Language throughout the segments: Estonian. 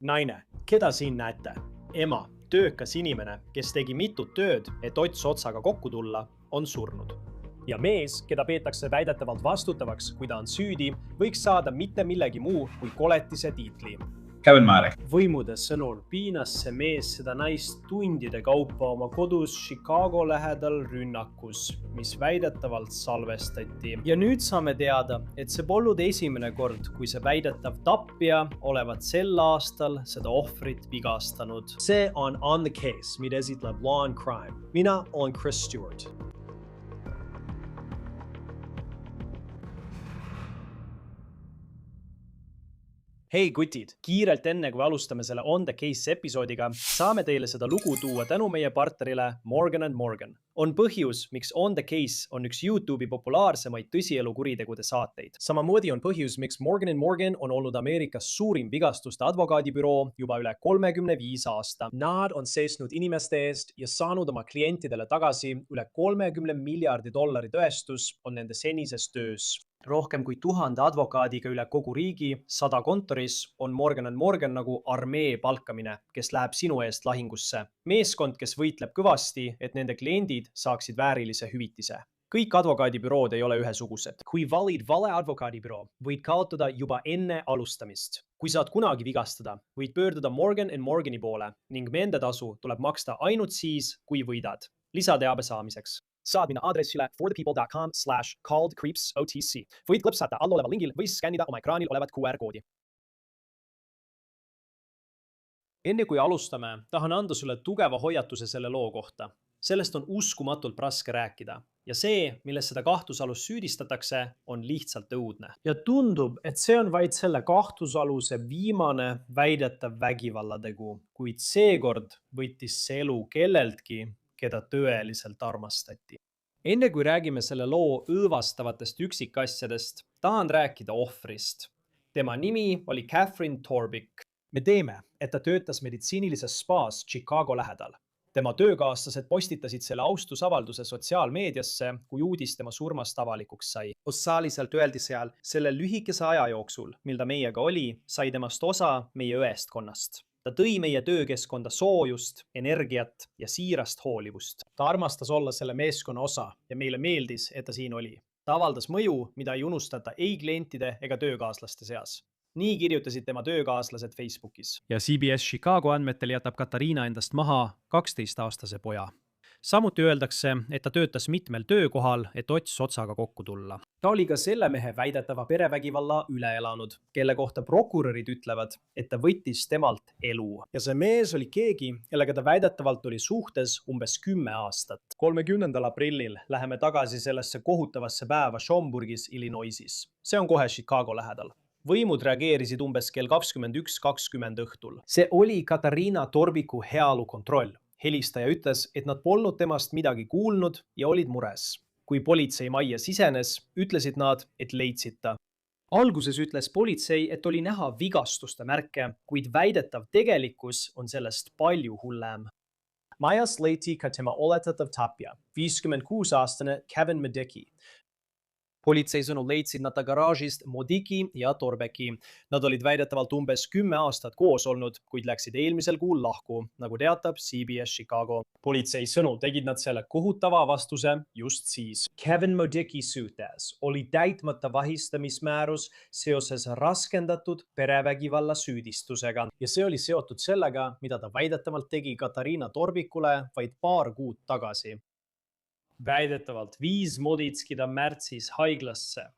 Naine, keda siin näete? Ema, töökas inimene, kes tegi mitut tööd, et ots otsaga kokku tulla, on surnud. Ja mees, keda peetakse väidetavalt vastutavaks, kui ta on süüdi, võiks saada mitte millegi muu kui koletise tiitli. Kevin Marek. Võimude sõnul piinas see mees seda naist tundide kaupa oma kodus Chicago lähedal rünnakus, mis väidetavalt salvestati. Ja nüüd saame teada, et see polnud esimene kord, kui see väidetav tapja olevat sel aastal seda ohvrit vigastanud. See on On The Case, mida esitleb Law and Crime. Mina olen Chris Stewart. Hei kutid, kiirelt enne kui alustame selle On The Case episoodiga, saame teile seda lugu tuua tänu meie partnerile Morgan & Morgan. On põhjus, miks On The Case on üks YouTube'i populaarsemaid tõsielu kuritegude saateid. Samamoodi on põhjus, miks Morgan & Morgan on olnud Ameerikas suurim vigastuste advokaadibüroo juba üle 35 aasta. Nad on seisnud inimeste eest ja saanud oma klientidele tagasi üle $30 miljardi tõestus on nende senises töös. Rohkem kui 1000 advokaadiga üle kogu riigi, 100 kontoris on Morgan & Morgan nagu armee palkamine, kes läheb sinu eest lahingusse. Meeskond, kes võitleb kõvasti, et nende kliendid saaksid väärilise hüvitise. Kõik advokaadibürood ei ole ühesugused. Kui valid vale advokaadibüroo, võid kaotada juba enne alustamist. Kui saad kunagi vigastada, võid pöörduda Morgan & Morgani poole ning mendetasu tuleb maksta ainult siis, kui võidad. Lisateabe saamiseks saad minna aadressile forthepeople.com/calledcreepsotc. Võid klõpsata all oleval lingil või skännida oma ekraanil olevat QR-koodi. Enne kui alustame, tahan anda sulle tugeva hoiatuse selle loo kohta. Sellest on uskumatult raske rääkida. Ja see, milles seda kahtlusalust süüdistatakse, on lihtsalt õudne. Ja tundub, et see on vaid selle kahtlusaluse viimane väidetav vägivallategu, kuid seekord võttis see elu kelleltki, keda tõeliselt armastati. Enne kui räägime selle loo õõvastavatest üksikasjadest, tahan rääkida ohvrist. Tema nimi oli Catherine Torbick. Me teeme, et ta töötas meditsiinilises spaas Chicago lähedal. Tema töökaaslased postitasid selle austusavalduse sotsiaalmeediasse, kui uudis tema surmast avalikuks sai. Osaliselt öeldi seal, selle lühikese aja jooksul, mil ta meiega oli, sai temast osa meie õestkonnast. Ta tõi meie töökeskkonda soojust, energiat ja siirast hoolivust. Ta armastas olla selle meeskonna osa ja meile meeldis, et ta siin oli. Ta avaldas mõju, mida ei unustata ei klientide ega töökaaslaste seas. Nii kirjutasid tema töökaaslased Facebookis. Ja CBS Chicago andmetel jätab Katariina endast maha 12-aastase poja. Samuti öeldakse, et ta töötas mitmel töökohal, et ots otsaga kokku tulla. Ta oli ka selle mehe väidetava perevägivalla üle elanud, kelle kohta prokurörid ütlevad, et ta võttis temalt elu. Ja see mees oli keegi, kellega ta väidetavalt oli suhtes umbes 10 aastat. 30. aprillil läheme tagasi sellesse kohutavasse päeva Schaumburgis, Illinoisis. See on kohe Chicago lähedal. Võimud reageerisid umbes kell 21:20 õhtul. See oli Katariina Torbicku heaolu kontroll. Helistaja ütles, et nad polnud temast midagi kuulnud ja olid mures. Kui politsei majja sisenes, ütlesid nad, et leidsid ta. Alguses ütles politsei, et oli näha vigastuste märke, kuid väidetav tegelikkus on sellest palju hullem. Majas leiti ka tema oletatav tapja, 56-aastane Kevin Medicki. Politsei sõnul leidsid nad ta garaažist Modicki ja Torbecki. Nad olid väidetavalt umbes 10 aastat koos olnud, kuid läksid eelmisel kuul lahku, nagu teatab CBS Chicago. Politsei sõnul tegid nad selle kohutava avastuse just siis. Kevin Modicki süütes oli täitmata vahistamismäärus seoses raskendatud perevägivalla süüdistusega. Ja see oli seotud sellega, mida ta väidetavalt tegi Katariina Torbickule vaid paar kuud tagasi. Väidetavalt viis Modicki ta märtsis haiglasse.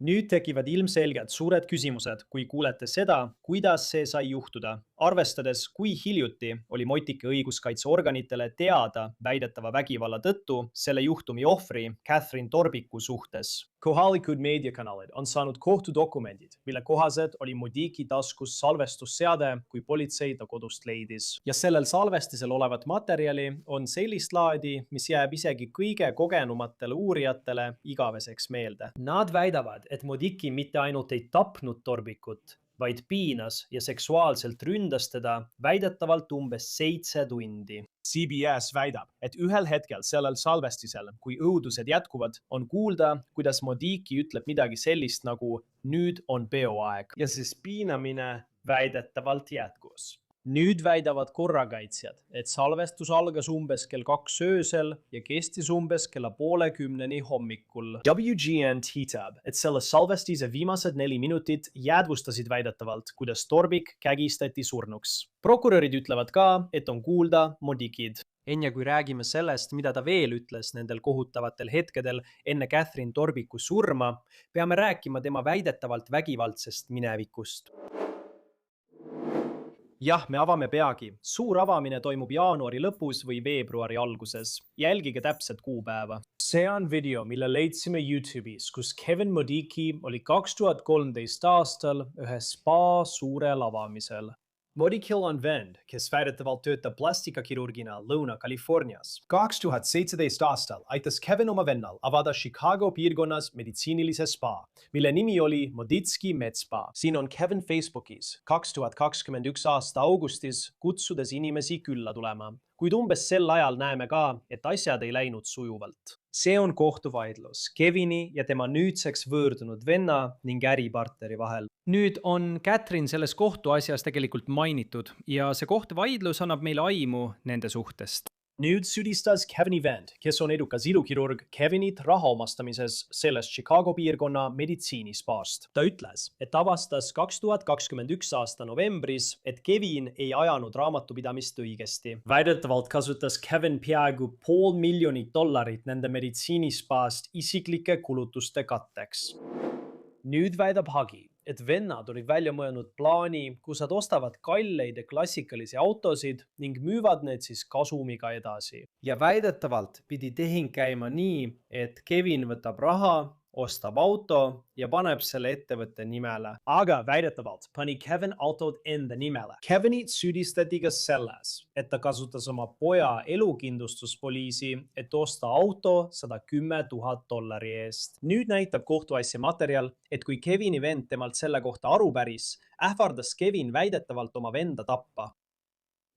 Nüüd tekivad ilmselgelt suured küsimused, kui kuulete seda, kuidas see sai juhtuda. Arvestades, kui hiljuti oli Modicki õiguskaitseorganitele teada väidetava vägivalla tõttu selle juhtumi ohvri Catherine Torbicku suhtes. Kohalikud meediakanalid on saanud kohtudokumendid, mille kohaselt oli Modicki taskus salvestusseade, kui politsei ta kodust leidis. Ja sellel salvestisel olevat materjali on sellist laadi, mis jääb isegi kõige kogenumatele uurijatele igaveseks meelde. Nad väidavad, et Modicki mitte ainult ei tapnud Torbickut, vaid piinas ja seksuaalselt ründas teda väidetavalt umbes 7 tundi. CBS väidab, et ühel hetkel sellel salvestisel, kui õudused jätkuvad, on kuulda, kuidas Modicki ütleb midagi sellist nagu nüüd on peoaeg. Ja siis piinamine väidetavalt jätkus. Nüüd väidavad korrakaitsjad, et salvestus algas umbes kell 2 öösel ja kestis umbes kella 9:30 hommikul. WGN tiitab, et selle salvestise viimased 4 minutit jäädvustasid väidetavalt, kuidas Torbik kägistati surnuks. Prokurörid ütlevad ka, et on kuulda modikid. Enne kui räägime sellest, mida ta veel ütles nendel kohutavatel hetkedel enne Catherine Torbiku surma, peame rääkima tema väidetavalt vägivaldsest minevikust. Jah, me avame peagi. Suur avamine toimub jaanuari lõpus või veebruari alguses. Jälgige täpset kuupäeva. See on video, mille leidsime YouTube'is, kus Kevin Modicki oli 2013 aastal ühe spa suurel avamisel. Modikil on vend, kes väidetavalt töötab plastikakirurgina Lõuna-Californias. 2017 aastal aitas Kevin oma vennal avada Chicago piirkonnas meditsiinilise spa, mille nimi oli Modicki Medspa. Siin on Kevin Facebookis 2021 aasta augustis kutsudes inimesi külla tulema, kuid umbes sel ajal näeme ka, et asjad ei läinud sujuvalt. See on kohtuvaidlus Kevini ja tema nüüdseks võõrdunud venna ning äripartneri vahel. Nüüd on Catherine selles kohtuasjas tegelikult mainitud ja see kohtuvaidlus annab meile aimu nende suhtest. Nüüd süüdistas Kevini vend, kes on edukas ilukirurg, Kevinit raha omastamises sellest Chicago piirkonna meditsiinispaast. Ta ütles, et avastas 2021 aasta novembris, et Kevin ei ajanud raamatupidamist õigesti. Väidetavalt kasutas Kevin peaaegu $500,000 nende meditsiinispaast isiklike kulutuste katteks. Nüüd väidab Hagi, et vennad olid välja mõelnud plaani, kus nad ostavad kalleid ja klassikalisi autosid ning müüvad need siis kasumiga edasi. Ja väidetavalt pidi tehing käima nii, et Kevin võtab raha, ostab auto ja paneb selle ettevõtte nimele. Aga väidetavalt pani Kevin autod enda nimele. Kevinit süüdistati ka selles, et ta kasutas oma poja elukindlustuspoliisi, et osta auto $110,000 eest. Nüüd näitab kohtuasja materjal, et kui Kevini vend temalt selle kohta aru päris, ähvardas Kevin väidetavalt oma venda tappa.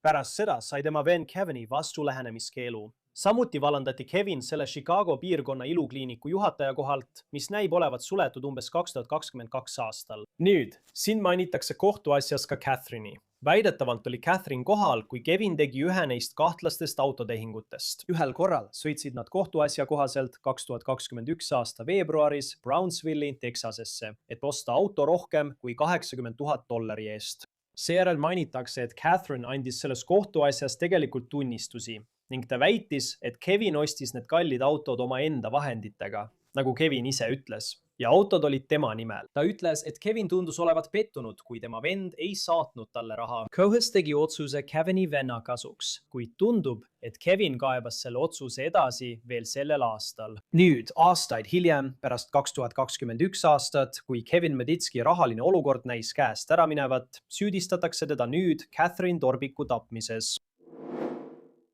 Pärast seda sai tema vend Kevini vastu lähenemiskeelu. Samuti vallandati Kevin selle Chicago piirkonna ilukliiniku juhataja kohalt, mis näib olevat suletud umbes 2022 aastal. Nüüd, siin mainitakse kohtuasjas ka Catherine'i. Väidetavalt oli Catherine kohal, kui Kevin tegi ühe neist kahtlastest autotehingutest. Ühel korral sõitsid nad kohtuasja kohaselt 2021 aasta veebruaris Brownsville'i, Texasesse, et osta auto rohkem kui $80,000 eest. Seejärel mainitakse, et Catherine andis selles kohtuasjas tegelikult tunnistusi ning ta väitis, et Kevin ostis need kallid autod oma enda vahenditega, nagu Kevin ise ütles, ja autod olid tema nimel. Ta ütles, et Kevin tundus olevat pettunud, kui tema vend ei saatnud talle raha. Cohus tegi otsuse Kevini venna kasuks, kuid tundub, et Kevin kaebas selle otsuse edasi veel sellel aastal. Nüüd, aastaid hiljem, pärast 2021 aastat, kui Kevin Modicki rahaline olukord näis käest ära minevat, süüdistatakse teda nüüd Catherine Torbiku tapmises.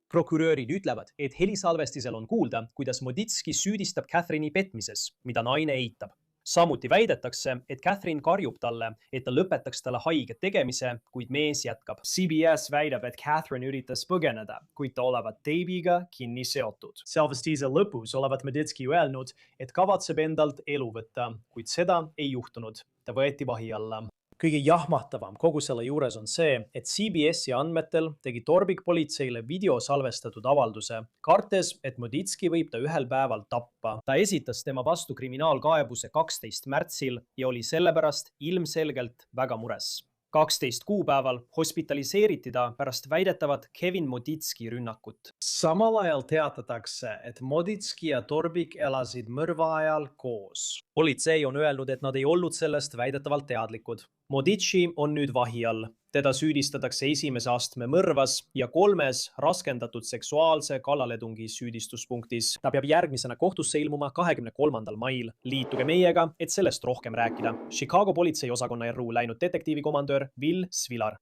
Prokurörid ütlevad, et helisalvestisel on kuulda, kuidas Modicki süüdistab Catherine'i petmises, mida naine eitab. Samuti väidetakse, et Catherine karjub talle, et ta lõpetaks talle haiget tegemise, kuid mees jätkab. CBS väidab, et Catherine üritas põgeneda, kuid ta olevat teibiga kinni seotud. Salvestise lõpus olevat Modicki öelnud, et kavatseb endalt elu võtta, kuid seda ei juhtunud. Ta võeti vahi alla. Kõige jahmatavam kogu selle juures on see, et CBS-i andmetel tegi Torbik politseile videosalvestatud avalduse, kartes, et Modicki võib ta ühel päeval tappa. Ta esitas tema vastu kriminaalkaebuse 12 märtsil ja oli sellepärast ilmselgelt väga mures. 12 kuupäeval hospitaliseeriti ta pärast väidetavat Kevin Modicki rünnakut. Samal ajal teatatakse, et Modicki ja Torbik elasid mõrva ajal koos. Politsei on öelnud, et nad ei olnud sellest väidetavalt teadlikud. Modicki on nüüd vahi all. Teda süüdistatakse esimese astme mõrvas ja 3 raskendatud seksuaalse kallaletungi süüdistuspunktis. Ta peab järgmisena kohtusse ilmuma 23. mail. Liituge meiega, et sellest rohkem rääkida. Chicago politseiosakonna RU läinud detektiivikomandör Will Svilar.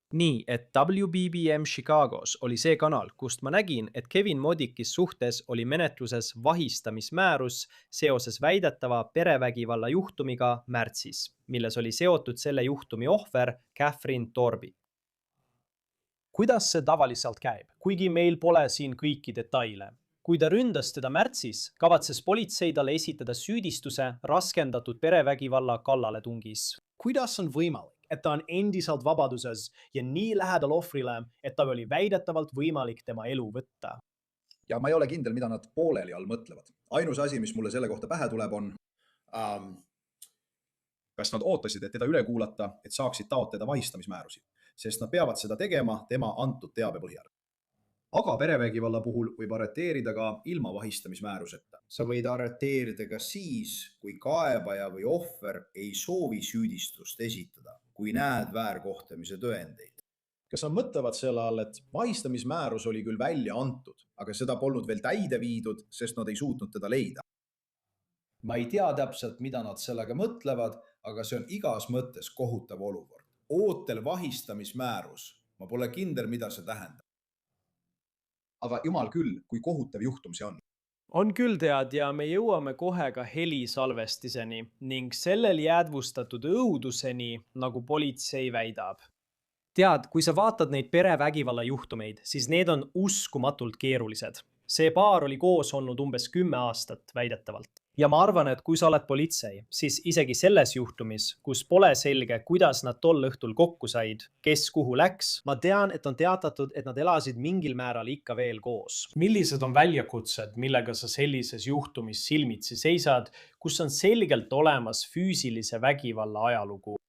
Nii, et WBBM Chicagos oli see kanal, kust ma nägin, et Kevin Modickis suhtes oli menetluses vahistamismäärus seoses väidetava perevägivalla juhtumiga märtsis, milles oli seotud selle juhtumi ohver Catherine Torbik. Kuidas see tavaliselt käib, kuigi meil pole siin kõiki detaile? Kui ta ründas teda märtsis, kavatses politsei talle esitada süüdistuse raskendatud perevägivalla kallaletungis. Kuidas on võimalik, et ta on endiselt vabaduses ja nii lähedal ohvrile, et tal oli väidetavalt võimalik tema elu võtta. Ja ma ei ole kindel, mida nad pooleli all mõtlevad. Ainus asi, mis mulle selle kohta pähe tuleb, on kas nad ootasid, et teda üle kuulata, et saaksid taotleda vahistamismäärusi, sest nad peavad seda tegema tema antud teabe põhjal. Aga perevägivalla puhul võib arreteerida ka ilma vahistamismääruseta. Sa võid arreteerida ka siis, kui kaebaja või ohver ei soovi süüdistust esitada, kui näed väärkohtlemise tõendeid. Kas nad mõtlevad selle all, et vahistamismäärus oli küll välja antud, aga seda polnud veel täide viidud, sest nad ei suutnud teda leida? Ma ei tea täpselt, mida nad sellega mõtlevad, aga see on igas mõttes kohutav olukord. Ootel vahistamismäärus. Ma pole kindel, mida see tähendab. Aga jumal küll, kui kohutav juhtum see on. On küll tead ja me jõuame kohe ka helisalvestiseni ning sellel jäädvustatud õuduseni, nagu politsei väidab. Tead, kui sa vaatad neid perevägivalla juhtumeid, siis need on uskumatult keerulised. See paar oli koos olnud umbes 10 aastat väidetavalt. Ja ma arvan, et kui sa oled politsei, siis isegi selles juhtumis, kus pole selge, kuidas nad tol õhtul kokku said, kes kuhu läks, ma tean, et on teatatud, et nad elasid mingil määral ikka veel koos. Millised on väljakutsed, millega sa sellises juhtumis silmitsi seisad, kus on selgelt olemas füüsilise vägivalla ajalugu?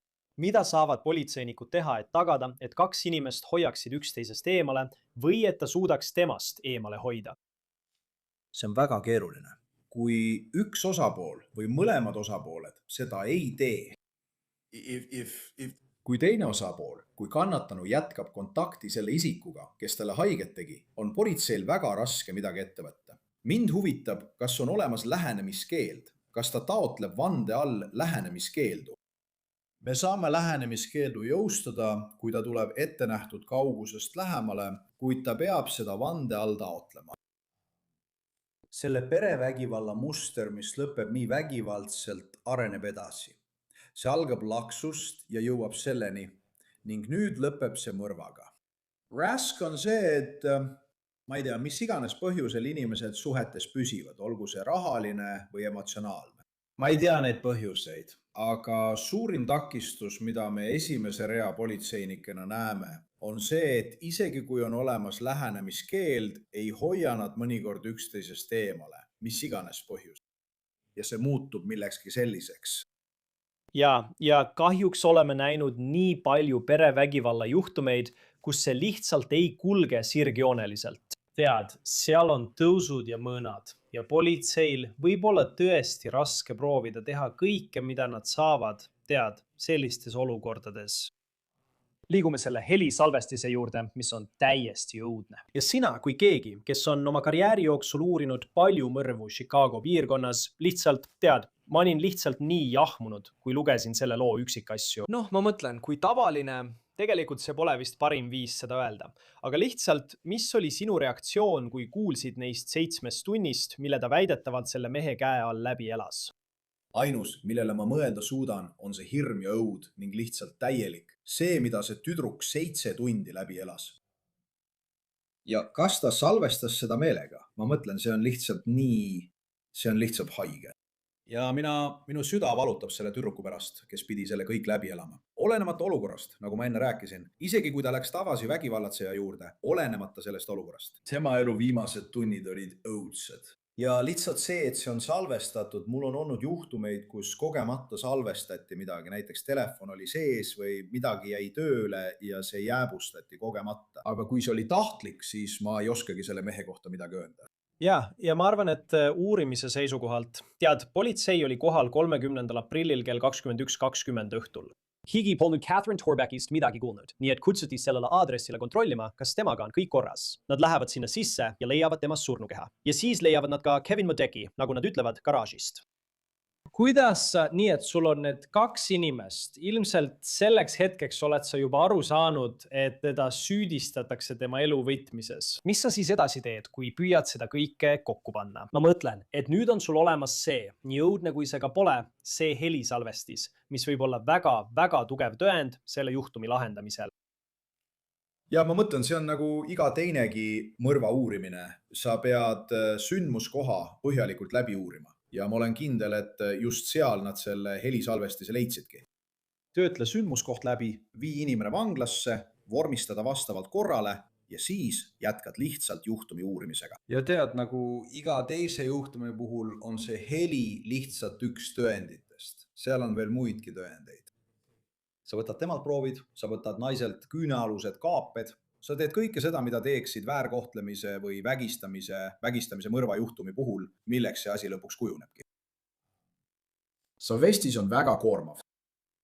Mida saavad politseinikud teha, et tagada, et 2 inimest hoiaksid üksteisest eemale või et ta suudaks temast eemale hoida? See on väga keeruline. Kui üks osapool või mõlemad osapooled seda ei tee, kui teine osapool, kui kannatanu jätkab kontakti selle isikuga, kes talle haiget tegi, on politseil väga raske midagi ette võtta. Mind huvitab, kas on olemas lähenemiskeeld, kas ta taotleb vande all lähenemiskeeldu. Me saame lähenemiskeeldu jõustada, kui ta tuleb ettenähtud kaugusest lähemale, kuid ta peab seda vande all taotlema. Selle perevägivalla muster, mis lõpeb nii vägivaldselt, areneb edasi. See algab laksust ja jõuab selleni ning nüüd lõpeb see mõrvaga. Rask on see, et ma ei tea, mis iganes põhjusel inimesed suhetes püsivad, olgu see rahaline või emotsionaalne. Ma ei tea neid põhjuseid, aga suurim takistus, mida me esimese rea politseinikena näeme, on see, et isegi kui on olemas lähenemiskeeld, ei hoia nad mõnikord üksteisest eemale, mis iganes põhjus. Ja see muutub millekski selliseks. Ja kahjuks oleme näinud nii palju perevägivalla juhtumeid, kus see lihtsalt ei kulge sirgjooneliselt. Tead, seal on tõusud ja mõõnad ja politseil võib olla tõesti raske proovida teha kõike, mida nad saavad, tead, sellistes olukordades. Liigume selle helisalvestise juurde, mis on täiesti õudne. Ja sina kui keegi, kes on oma karjääri jooksul uurinud palju mõrvu Chicago piirkonnas, lihtsalt tead, ma olin lihtsalt nii jahmunud, kui lugesin selle loo üksikasju. Noh, ma mõtlen, kui tavaline, tegelikult see pole vist parim viis seda öelda. Aga lihtsalt, mis oli sinu reaktsioon, kui kuulsid neist 7 tunnist, mille ta väidetavalt selle mehe käe all läbi elas? Ainus, millele ma mõelda suudan, on see hirm ja õud ning lihtsalt täielik. See, mida see tüdruk 7 tundi läbi elas. Ja kas ta salvestas seda meelega? Ma mõtlen, see on lihtsalt haige. Ja minu süda valutab selle tüdruku pärast, kes pidi selle kõik läbi elama. Olenemata olukorrast, nagu ma enne rääkisin, isegi kui ta läks tagasi vägivallatseja juurde, olenemata sellest olukorrast. Tema elu viimased tunnid olid õudsed. Ja lihtsalt see, et see on salvestatud, mul on olnud juhtumeid, kus kogemata salvestati midagi, näiteks telefon oli sees või midagi jäi tööle ja see jääbustati kogemata. Aga kui see oli tahtlik, siis ma ei oskagi selle mehe kohta midagi öelda. Ja ma arvan, et uurimise seisukohalt, tead, politsei oli kohal 30. aprillil kell 21.20 õhtul. Higi polnud Catherine Torbeckist midagi kuulnud, nii et kutsuti sellele aadressile kontrollima, kas temaga on kõik korras. Nad lähevad sinna sisse ja leiavad temast surnukeha. Ja siis leiavad nad ka Kevin Modeki, nagu nad ütlevad, garaažist. Kuidas sa, nii et sul on need 2 inimest, ilmselt selleks hetkeks oled sa juba aru saanud, et teda süüdistatakse tema elu võtmises. Mis sa siis edasi teed, kui püüad seda kõike kokku panna? Ma mõtlen, et nüüd on sul olemas see, nii õudne kui see ka pole, see helisalvestis, mis võib olla väga tugev tõend selle juhtumi lahendamisel. Ja ma mõtlen, see on nagu iga teinegi mõrva uurimine. Sa pead sündmuskoha põhjalikult läbi uurima. Ja ma olen kindel, et just seal nad selle helisalvestise leidsidki. töötle sündmuskoht läbi, vii inimene vanglasse, vormistada vastavalt korrale ja siis jätkad lihtsalt juhtumi uurimisega. Ja tead, nagu iga teise juhtumi puhul on see heli lihtsalt üks tõenditest. Seal on veel muidki tõendeid. Sa võtad temalt proovid, sa võtad naiselt küünealused kaaped, sa teed kõike seda, mida teeksid väärkohtlemise või vägistamise mõrvajuhtumi puhul, milleks see asi lõpuks kujunebki. Salvestis on väga koormav.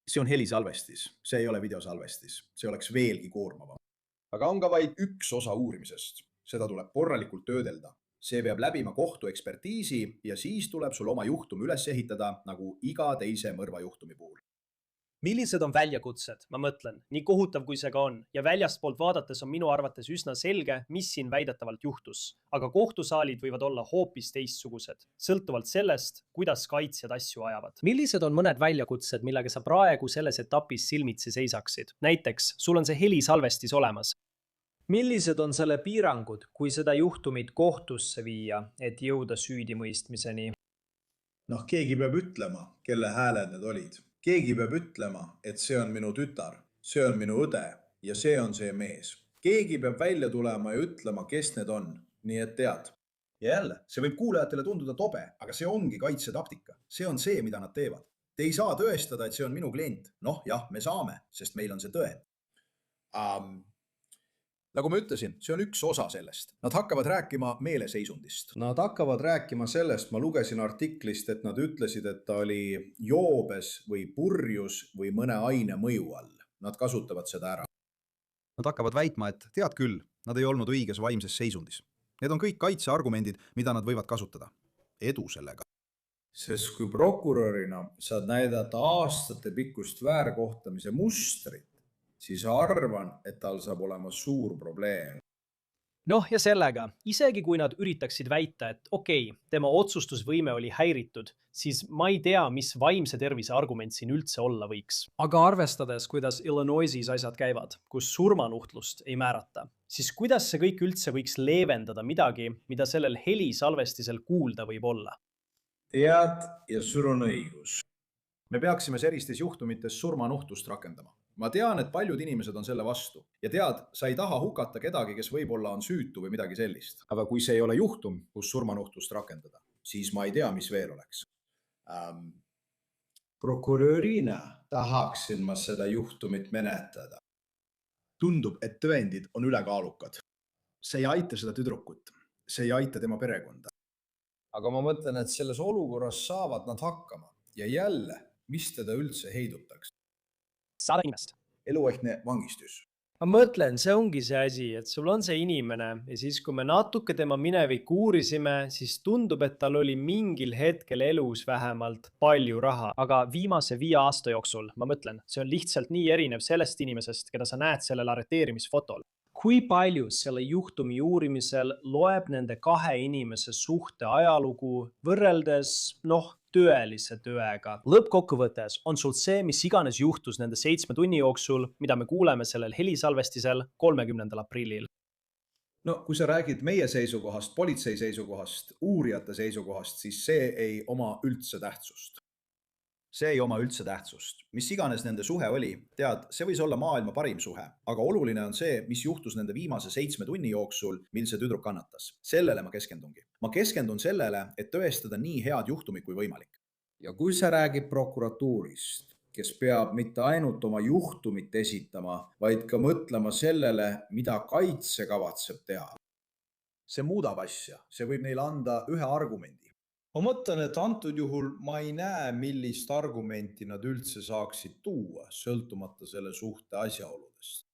See on helisalvestis, see ei ole videosalvestis, see oleks veelgi koormavam. Aga on ka vaid üks osa uurimisest. Seda tuleb korralikult töödelda. See peab läbima kohtuekspertiisi ja siis tuleb sul oma juhtum üles ehitada nagu iga teise mõrvajuhtumi puhul. Millised on väljakutsed? Ma mõtlen, nii kohutav kui see ka on ja väljastpoolt vaadates on minu arvates üsna selge, mis siin väidetavalt juhtus. Aga kohtusaalid võivad olla hoopis teistsugused, sõltuvalt sellest, kuidas kaitsjad asju ajavad. Millised on mõned väljakutsed, millega sa praegu selles etapis silmitsi seisaksid? Näiteks, sul on see helisalvestis olemas. Millised on selle piirangud, kui seda juhtumit kohtusse viia, et jõuda süüdimõistmiseni? Keegi peab ütlema, kelle hääled need olid. Keegi peab ütlema, et see on minu tütar, see on minu õde ja see on see mees. Keegi peab välja tulema ja ütlema, kes need on. Nii et tead. Ja jälle, see võib kuulajatele tunduda tobe, aga see ongi kaitsetaktika. See on see, mida nad teevad. Te ei saa tõestada, et see on minu klient. Jah, me saame, sest meil on see tõend. Nagu ma ütlesin, see on üks osa sellest. Nad hakkavad rääkima meeleseisundist. Nad hakkavad rääkima sellest, ma lugesin artiklist, et nad ütlesid, et ta oli joobes või purjus või mõne aine mõju all. Nad kasutavad seda ära. Nad hakkavad väitma, et tead küll, nad ei olnud õiges vaimses seisundis. Need on kõik kaitseargumendid, mida nad võivad kasutada. Edu sellega. Sest kui prokurörina saad näidata aastate pikkust väärkohtamise mustrit, siis arvan, et tal saab olema suur probleem. Ja sellega, isegi kui nad üritaksid väita, et okei, tema otsustusvõime oli häiritud, siis ma ei tea, mis vaimse tervise argument siin üldse olla võiks. Aga arvestades, kuidas Illinoisis asjad käivad, kus surmanuhtlust ei määrata, siis kuidas see kõik üldse võiks leevendada midagi, mida sellel helisalvestisel kuulda võib olla? Tead, ja sul on õigus. Me peaksime sellistes juhtumites surmanuhtlust rakendama. Ma tean, et paljud inimesed on selle vastu. Ja tead, sa ei taha hukata kedagi, kes võib-olla on süütu või midagi sellist. Aga kui see ei ole juhtum, kus surmanuhtlust rakendada, siis ma ei tea, mis veel oleks. Prokurörina tahaksin ma seda juhtumit menetleda. Tundub, et tõendid on ülekaalukad. See ei aita seda tüdrukut. See ei aita tema perekonda. Aga ma mõtlen, et selles olukorras saavad nad hakkama. Ja jälle, mis teda üldse heidutaks? Saada inimest. Eluaegne vangistus. Ma mõtlen, see ongi see asi, et sul on see inimene ja siis, kui me natuke tema minevikku uurisime, siis tundub, et tal oli mingil hetkel elus vähemalt palju raha. Aga viimase 5 aasta jooksul, ma mõtlen, see on lihtsalt nii erinev sellest inimesest, keda sa näed sellel arreteerimisfotol. Kui palju selle juhtumi uurimisel loeb nende 2 inimese suhte ajalugu võrreldes, tõelise tõega? Lõppkokkuvõttes on sul see, mis iganes juhtus nende 7 tunni jooksul, mida me kuuleme sellel helisalvestisel 30. aprillil. Kui sa räägid meie seisukohast, politsei seisukohast, uurijate seisukohast, siis see ei oma üldse tähtsust. See ei oma üldse tähtsust. Mis iganes nende suhe oli, tead, see võis olla maailma parim suhe, aga oluline on see, mis juhtus nende viimase 7 tunni jooksul, mil see tüdruk kannatas. Sellele ma keskendungi. Ma keskendun sellele, et tõestada nii head juhtumit kui võimalik. Ja kui sa räägid prokuratuurist, kes peab mitte ainult oma juhtumit esitama, vaid ka mõtlema sellele, mida kaitse kavatseb teha. See muudab asja. See võib neile anda ühe argumendi. Ma mõtlen, et antud juhul ma ei näe, millist argumenti nad üldse saaksid tuua, sõltumata selle suhte asjaoludest.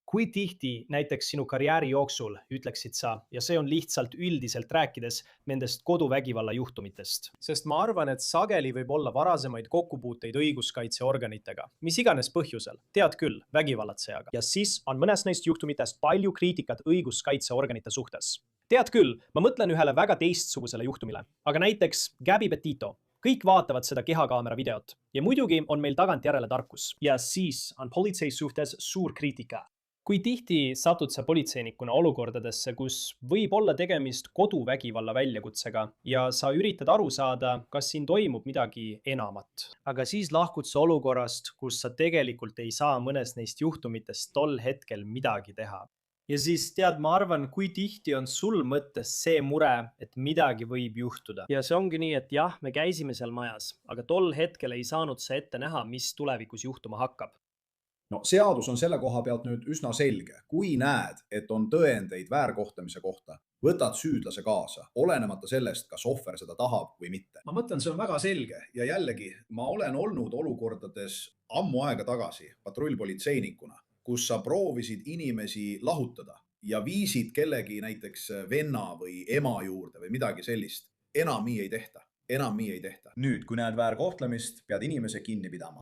Kui tihti näiteks sinu karjääri jooksul ütleksid sa, ja see on lihtsalt üldiselt rääkides nendest koduvägivalla juhtumitest? Sest ma arvan, et sageli võib olla varasemaid kokkupuuteid õiguskaitseorganitega, mis iganes põhjusel, tead küll, vägivallatsejaga. Ja siis on mõnes neist juhtumitest palju kriitikat õiguskaitseorganite suhtes. Tead küll, ma mõtlen ühele väga teistsugusele juhtumile, aga näiteks Gabby Petito. Kõik vaatavad seda kehakaamera videot ja muidugi on meil tagantjärele tarkus. Ja siis on politsei suhtes suur kriitika. kui tihti satud sa politseinikuna olukordadesse, kus võib olla tegemist koduvägivalla väljakutsega ja sa üritad aru saada, kas siin toimub midagi enamat? aga siis lahkud sa olukorrast, kus sa tegelikult ei saa mõnes neist juhtumitest tol hetkel midagi teha. Ja siis tead, ma arvan, kui tihti on sul mõttes see mure, et midagi võib juhtuda. Ja see ongi nii, et jah, me käisime seal majas, aga tol hetkel ei saanud sa ette näha, mis tulevikus juhtuma hakkab. No seadus on selle koha pealt nüüd üsna selge. Kui näed, et on tõendeid väärkohtlemise kohta, võtad süüdlase kaasa, olenemata sellest, kas ohver seda tahab või mitte. Ma mõtlen, see on väga selge ja jällegi ma olen olnud olukordades ammu aega tagasi patrullpolitseinikuna, kus sa proovisid inimesi lahutada ja viisid kellegi näiteks venna või ema juurde või midagi sellist. Enam nii ei tehta. Nüüd, kui näed väärkohtlemist, pead inimese kinni pidama.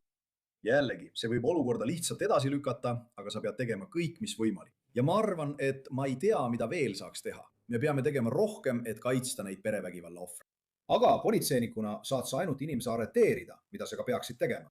Jällegi, see võib olukorda lihtsalt edasi lükata, aga sa pead tegema kõik, mis võimalik. Ja ma arvan, et ma ei tea, mida veel saaks teha. Me peame tegema rohkem, et kaitsta neid perevägivalla ohvreid. Aga politseinikuna saad sa ainult inimese arreteerida, mida sa ka peaksid tegema.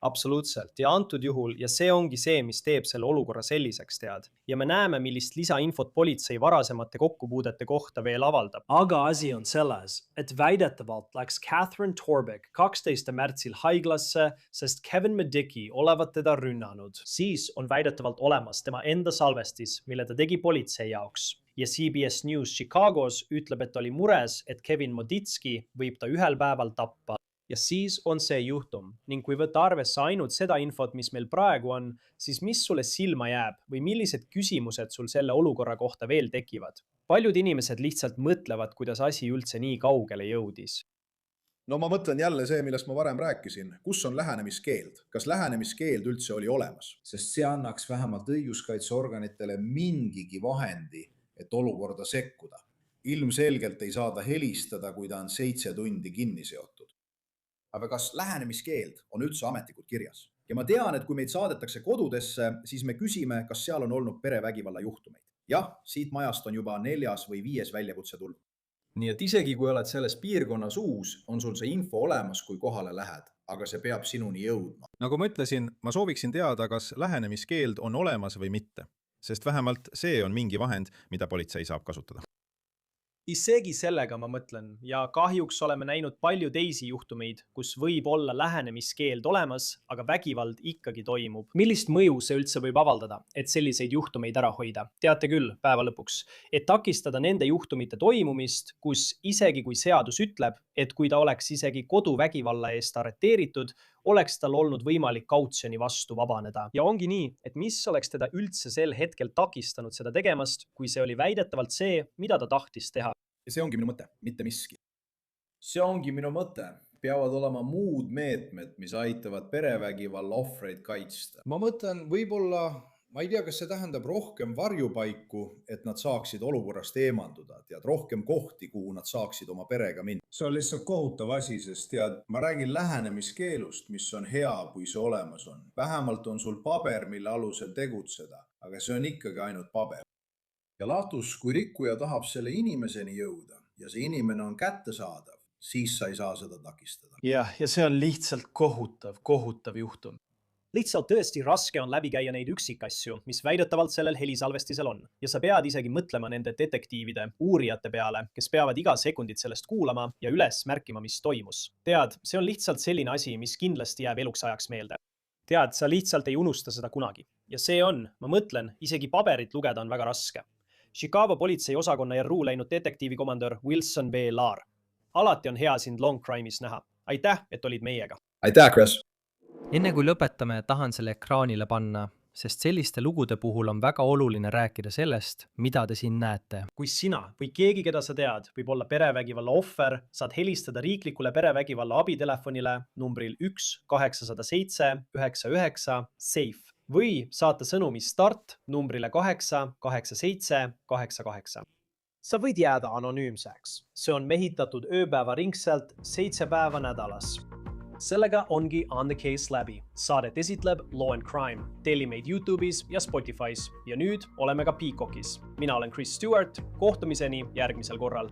Absoluutselt. Ja antud juhul, ja see ongi see, mis teeb selle olukorra selliseks, tead. Ja me näeme, millist lisainfot politsei varasemate kokkupuudete kohta veel avaldab. Aga asi on selles, et väidetavalt läks Catherine Torbeck 12. märtsil haiglasse, sest Kevin Medicki olevat teda rünnanud. Siis on väidetavalt olemas tema enda salvestis, mille ta tegi politsei jaoks. Ja CBS News Chicagos ütleb, et oli mures, et Kevin Moditski võib ta ühel päeval tappa. Ja siis on see juhtum ning kui võtta arvesse ainult seda infot, mis meil praegu on, siis mis sulle silma jääb või millised küsimused sul selle olukorra kohta veel tekivad? Paljud inimesed lihtsalt mõtlevad, kuidas asi üldse nii kaugele jõudis. No ma mõtlen jälle see, millest ma varem rääkisin. Kus on lähenemiskeeld? Kas lähenemiskeeld üldse oli olemas? Sest see annaks vähemalt õiguskaitseorganitele mingigi vahendi, et olukorda sekkuda. Ilmselgelt ei saa ta helistada, kui ta on 7 tundi kinni seotud. Aga kas lähenemiskeeld on üldse ametlikult kirjas? Ja ma tean, et kui meid saadetakse kodudesse, siis me küsime, kas seal on olnud perevägivalla juhtumeid. Jah, siit majast on juba 4. või 5. väljakutse tulnud. Nii et isegi kui oled selles piirkonnas uus, on sul see info olemas, kui kohale lähed, aga see peab sinuni jõudma. Nagu ma ütlesin, ma sooviksin teada, kas lähenemiskeeld on olemas või mitte, sest vähemalt see on mingi vahend, mida politsei saab kasutada. Isegi sellega ma mõtlen ja kahjuks oleme näinud palju teisi juhtumeid, kus võib olla lähenemiskeeld olemas, aga vägivald ikkagi toimub. Millist mõju see üldse võib avaldada, et selliseid juhtumeid ära hoida? Teate küll, päeva lõpuks, et takistada nende juhtumite toimumist, kus isegi kui seadus ütleb, et kui ta oleks isegi koduvägivalla eest arreteeritud, oleks tal olnud võimalik kautsjoni vastu vabaneda. Ja ongi nii, et mis oleks teda üldse sel hetkel takistanud seda tegemast, kui see oli väidetavalt see, mida ta tahtis teha. Ja see ongi minu mõte, mitte miski. See ongi minu mõte. Peavad olema muud meetmed, mis aitavad perevägivalla ohvreid kaitsta. Ma mõtlen, võib-olla, ma ei tea, kas see tähendab rohkem varjupaiku, et nad saaksid olukorrast eemanduda, tead, rohkem kohti, kuhu nad saaksid oma perega minna. See on lihtsalt kohutav asi, sest tead, ma räägin lähenemiskeelust, mis on hea, kui see olemas on. Vähemalt on sul paber, mille alusel tegutseda, aga see on ikkagi ainult paber. Ja lahtus, kui rikkuja tahab selle inimeseni jõuda ja see inimene on kättesaadav, siis sa ei saa seda takistada. Ja see on lihtsalt kohutav juhtum. Lihtsalt tõesti raske on läbi käia neid üksikasju, mis väidetavalt sellel helisalvestisel on. Ja sa pead isegi mõtlema nende detektiivide, uurijate peale, kes peavad iga sekundit sellest kuulama ja üles märkima, mis toimus. Tead, see on lihtsalt selline asi, mis kindlasti jääb eluks ajaks meelde. Tead, sa lihtsalt ei unusta seda kunagi. Ja see on, ma mõtlen, isegi paberit lugeda on väga raske. Chicago politsei osakonna RU läinud detektiivikomandör Wilson B. Laar. Alati on hea sind Long Crime'is näha. Aitäh, et olid meiega. Aitäh, Chris! Enne kui lõpetame, tahan selle ekraanile panna, sest selliste lugude puhul on väga oluline rääkida sellest, mida te siin näete. Kui sina või keegi, keda sa tead, võib olla perevägivalla ohver, saad helistada riiklikule perevägivalla abitelefonile numbril 1-807-99 SAFE või saata sõnumi START numbrile 88788. Sa võid jääda anonüümseks. See on mehitatud ööpäeva ringselt 7 päeva nädalas. Sellega ongi On The Case läbi. Saadet esitleb Law and Crime. Telli meid YouTube'is ja Spotify's. Ja nüüd oleme ka Peacockis. Mina olen Chris Stewart. Kohtumiseni järgmisel korral.